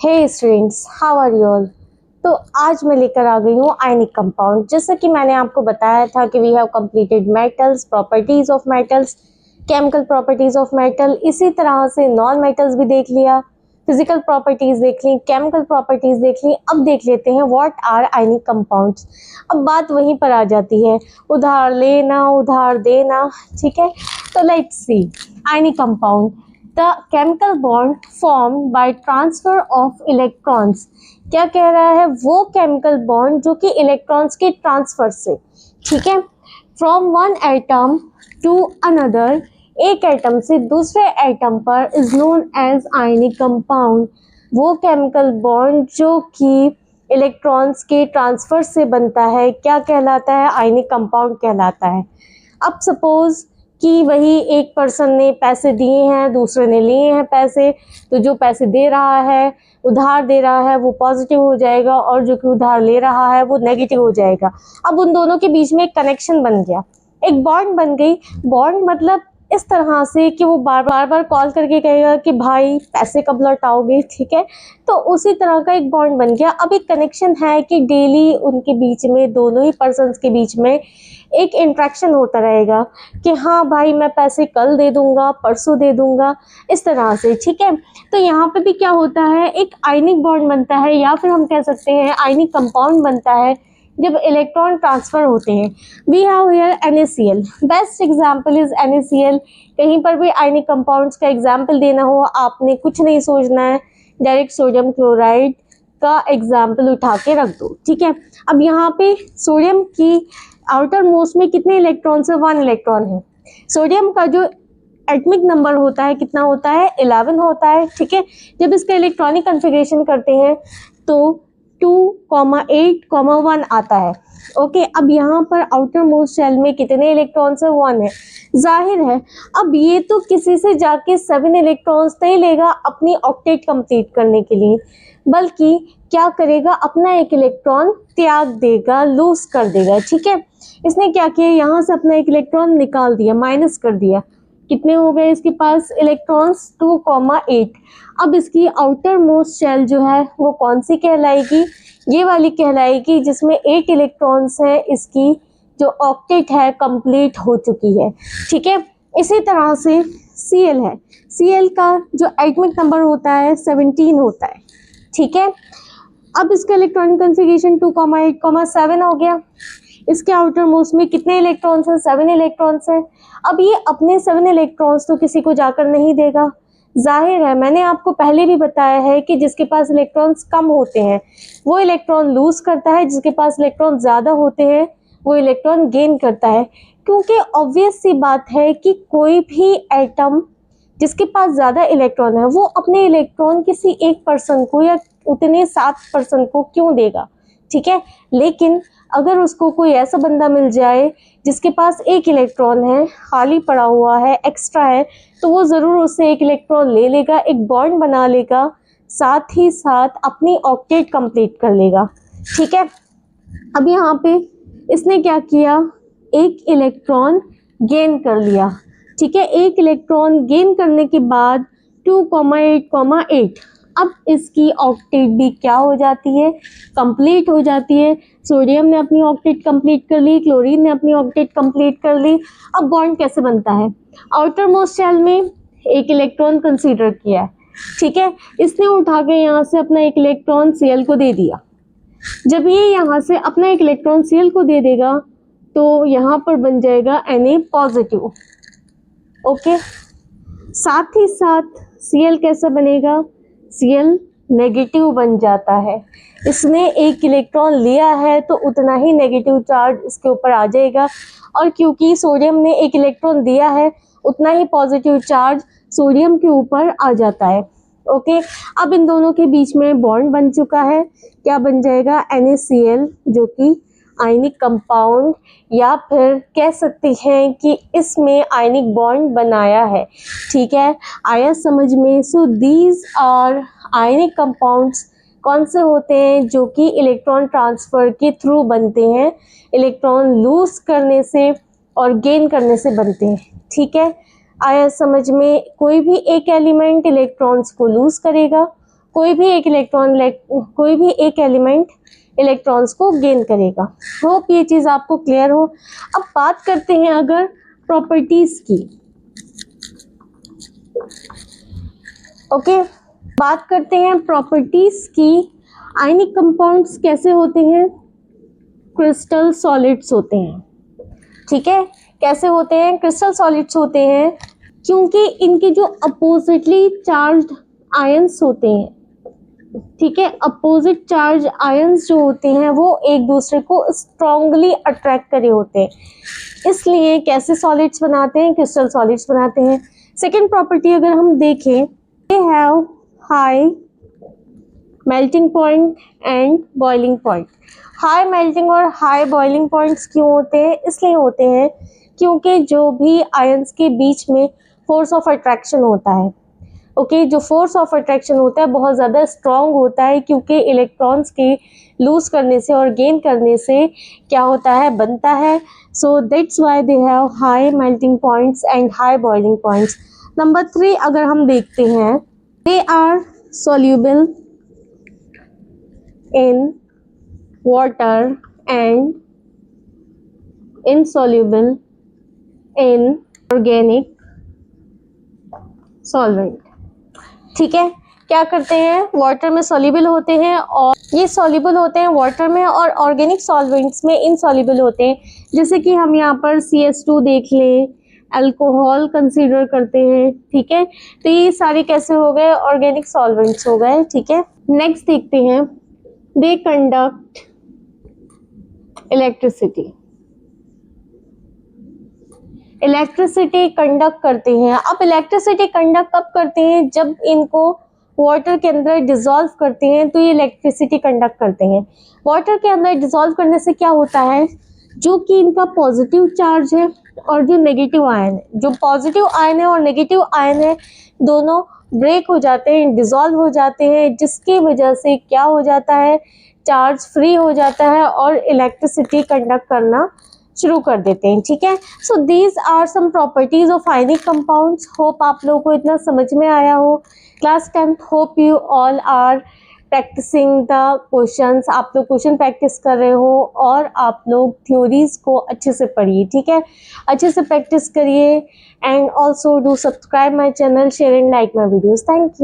Hey students, how are you all. तो आज मैं लेकर आ गई हूँ आयनिक कंपाउंड। जैसा कि मैंने आपको बताया था कि we have completed metals, properties of metals, chemical properties of metal. इसी तरह से नॉन मेटल्स भी देख लिया, फिजिकल प्रॉपर्टीज देख ली, केमिकल प्रॉपर्टीज देख ली। अब देख लेते हैं व्हाट आर आयनिक कंपाउंड्स। अब बात वहीं पर आ जाती है, उधार लेना उधार देना। ठीक है, तो let's see ionic compound. The chemical bond form by transfer of electrons. क्या कह रहा है? वो केमिकल बॉन्ड जो कि इलेक्ट्रॉन्स के ट्रांसफर से, ठीक है, from one atom to another, एक एटम से दूसरे एटम पर, is known as ionic compound. वो केमिकल बॉन्ड जो कि इलेक्ट्रॉन्स के ट्रांसफर से बनता है क्या कहलाता है? आयनिक कंपाउंड कहलाता है। अब सपोज कि वही एक पर्सन ने पैसे दिए हैं, दूसरे ने लिए हैं पैसे, तो जो पैसे दे रहा है, उधार दे रहा है, वो पॉजिटिव हो जाएगा और जो कि उधार ले रहा है वो नेगेटिव हो जाएगा। अब उन दोनों के बीच में एक कनेक्शन बन गया, एक बॉन्ड बन गई। बॉन्ड मतलब इस तरह से कि वो बार बार कॉल करके कहेगा कि भाई पैसे कब लौटाओगे, ठीक है। तो उसी तरह का एक बॉन्ड बन गया। अब एक कनेक्शन है कि डेली उनके बीच में, दोनों ही पर्सन्स के बीच में एक इंट्रैक्शन होता रहेगा कि हाँ भाई मैं पैसे कल दे दूंगा, परसों दे दूंगा, इस तरह से, ठीक है। तो यहाँ पे भी क्या होता है, एक आयनिक बॉन्ड बनता है, या फिर हम कह सकते हैं आयनिक कंपाउंड बनता है जब इलेक्ट्रॉन ट्रांसफर होते हैं। We have here NaCl, best example is NaCl। कहीं पर भी आयनिक कंपाउंड्स का एग्जांपल देना हो, आपने कुछ नहीं सोचना है, डायरेक्ट सोडियम क्लोराइड का एग्जाम्पल उठा के रख दो, ठीक है। अब यहाँ पे सोडियम की आउटर मोस्ट में कितने इलेक्ट्रॉन्स है? 1 इलेक्ट्रॉन है। सोडियम का जो एटॉमिक नंबर होता है कितना होता है? 11 होता है, ठीक है। जब इसका इलेक्ट्रॉनिक कन्फिगरेशन करते हैं तो 2,8,1 आता है। ओके, अब यहाँ पर आउटर मोस्ट शेल में कितने इलेक्ट्रॉन्स है? 1 है। जाहिर है अब ये तो किसी से जाके 7 इलेक्ट्रॉन्स नहीं लेगा अपनी ऑक्टेट कंप्लीट करने के लिए, बल्कि क्या करेगा, अपना एक इलेक्ट्रॉन त्याग देगा, लूज कर देगा, ठीक है। इसने क्या किया, यहाँ से अपना एक इलेक्ट्रॉन निकाल दिया, माइनस कर दिया। कितने हो गए इसके पास इलेक्ट्रॉन्स? 2,8। अब इसकी आउटर मोस्ट शेल जो है वो कौन सी कहलाएगी? ये वाली कहलाएगी जिसमें 8 इलेक्ट्रॉन्स हैं। इसकी जो ऑक्टेट है कंप्लीट हो चुकी है, ठीक है। इसी तरह से Cl है, Cl का जो एटॉमिक नंबर होता है 17 होता है, ठीक है। अब इसका इलेक्ट्रॉनिक कॉन्फ़िगरेशन 2,8,7 हो गया। इसके आउटर मोस्ट में कितने इलेक्ट्रॉन्स हैं? 7 इलेक्ट्रॉन्स हैं। अब ये अपने 7 इलेक्ट्रॉन्स तो किसी को जाकर नहीं देगा। जाहिर है, मैंने आपको पहले भी बताया है कि जिसके पास इलेक्ट्रॉन्स कम होते हैं वो इलेक्ट्रॉन लूज करता है, जिसके पास इलेक्ट्रॉन ज़्यादा होते हैं वो इलेक्ट्रॉन गेन करता है। क्योंकि ऑब्वियस सी बात है कि कोई भी एटम जिसके पास ज़्यादा इलेक्ट्रॉन है वो अपने इलेक्ट्रॉन किसी एक पर्सन को या उतने 7 पर्सन को क्यों देगा, ठीक है। लेकिन अगर उसको कोई ऐसा बंदा मिल जाए जिसके पास एक इलेक्ट्रॉन है, खाली पड़ा हुआ है, एक्स्ट्रा है, तो वो ज़रूर उससे एक इलेक्ट्रॉन ले लेगा, एक बॉन्ड बना लेगा, साथ ही साथ अपनी ऑक्टेट कंप्लीट कर लेगा, ठीक है। अब यहाँ पे इसने क्या किया, एक इलेक्ट्रॉन गेन कर लिया, ठीक है। एक इलेक्ट्रॉन गेन करने के बाद 2,8,8, अब इसकी ऑक्टेट भी क्या हो जाती है? कंप्लीट हो जाती है। सोडियम ने अपनी ऑक्टेट कंप्लीट कर ली, क्लोरीन ने अपनी ऑक्टेट कंप्लीट कर ली। अब बॉन्ड कैसे बनता है? आउटर मोस्ट शेल में एक इलेक्ट्रॉन कंसीडर किया है, ठीक है। इसने उठा के यहाँ से अपना एक इलेक्ट्रॉन Cl को दे दिया। जब ये यहाँ से अपना एक इलेक्ट्रॉन Cl को दे देगा तो यहाँ पर बन जाएगा Na पॉजिटिव, ओके। साथ ही साथ Cl कैसा बनेगा? Cl नेगेटिव बन जाता है। इसने एक इलेक्ट्रॉन लिया है तो उतना ही नेगेटिव चार्ज इसके ऊपर आ जाएगा, और क्योंकि सोडियम ने एक इलेक्ट्रॉन दिया है उतना ही पॉजिटिव चार्ज सोडियम के ऊपर आ जाता है, ओके। अब इन दोनों के बीच में बॉन्ड बन चुका है। क्या बन जाएगा? NaCl, जो कि आयनिक कंपाउंड, या फिर कह सकते हैं कि इसमें आयनिक बॉन्ड बनाया है, ठीक है। आया समझ में? So these are ionic compounds कौन से होते हैं? जो कि इलेक्ट्रॉन ट्रांसफ़र के थ्रू बनते हैं, इलेक्ट्रॉन लूज करने से और गेन करने से बनते हैं, ठीक है। आया समझ में? कोई भी एक एलिमेंट इलेक्ट्रॉन्स को लूज करेगा कोई भी एक एलिमेंट इलेक्ट्रॉन्स को गेन करेगा। होप ये चीज़ आपको क्लियर हो। अब बात करते हैं अगर प्रॉपर्टीज की। ओके, बात करते हैं प्रॉपर्टीज की। आयनिक कंपाउंड्स कैसे होते हैं? क्रिस्टल सॉलिड्स होते हैं। ठीक है, कैसे होते हैं? क्रिस्टल सॉलिड्स होते हैं क्योंकि इनके जो अपोजिटली चार्ज्ड आयंस होते हैं, ठीक है, अपोजिट चार्ज आयंस जो होते हैं वो एक दूसरे को स्ट्रांगली अट्रैक्ट करे होते हैं, इसलिए कैसे सॉलिड्स बनाते हैं? क्रिस्टल सॉलिड्स बनाते हैं। सेकेंड प्रॉपर्टी अगर हम देखें, दे have high melting point and boiling point. High melting और हाई बॉइलिंग पॉइंट्स क्यों होते हैं? इसलिए होते हैं क्योंकि जो भी आयंस के बीच में फोर्स ऑफ अट्रैक्शन होता है, ओके, जो फोर्स ऑफ अट्रैक्शन होता है बहुत ज़्यादा स्ट्रॉन्ग होता है, क्योंकि इलेक्ट्रॉन्स के लूज करने से और गेन करने से क्या होता है? बनता है। So that's why they have high melting points and high boiling points. Number 3 अगर हम देखते हैं, they are soluble in water and insoluble in organic solvent। ठीक है, क्या करते हैं? वाटर में सॉल्युबल होते हैं और ये सॉल्युबल होते हैं वाटर में, और ऑर्गेनिक सॉल्वेंट्स में इनसॉल्युबल होते हैं। जैसे कि हम यहाँ पर CH2 देख लें, अल्कोहल कंसीडर करते हैं। ठीक है, तो ये सारे कैसे हो गए? ऑर्गेनिक सॉल्वेंट्स हो गए। ठीक है, नेक्स्ट देखते हैं, they conduct electricity. Electricity conduct करते हैं। अब इलेक्ट्रिसिटी कंडक्ट कब करते हैं? जब इनको वाटर के अंदर डिसॉल्व करते हैं तो ये इलेक्ट्रिसिटी कंडक्ट करते हैं। वाटर के अंदर डिसॉल्व करने से क्या होता है? जो कि इनका पॉजिटिव चार्ज है और जो नेगेटिव आयन है, जो पॉजिटिव आयन है और नेगेटिव आयन है, दोनों ब्रेक हो जाते हैं, डिसॉल्व हो जाते हैं, जिसकी वजह से क्या हो जाता है? चार्ज फ्री हो जाता है और इलेक्ट्रिसिटी कंडक्ट करना शुरू कर देते हैं। ठीक है, so these are some properties of ionic compounds. Hope आप लोगों को इतना समझ में आया हो। Class 10th, hope you all are practising the questions. आप लोग क्वेश्चन प्रैक्टिस कर रहे हो और आप लोग थ्योरीज को अच्छे से पढ़िए। ठीक है, अच्छे से प्रैक्टिस करिए and also do subscribe my channel, share and like my videos. Thank you.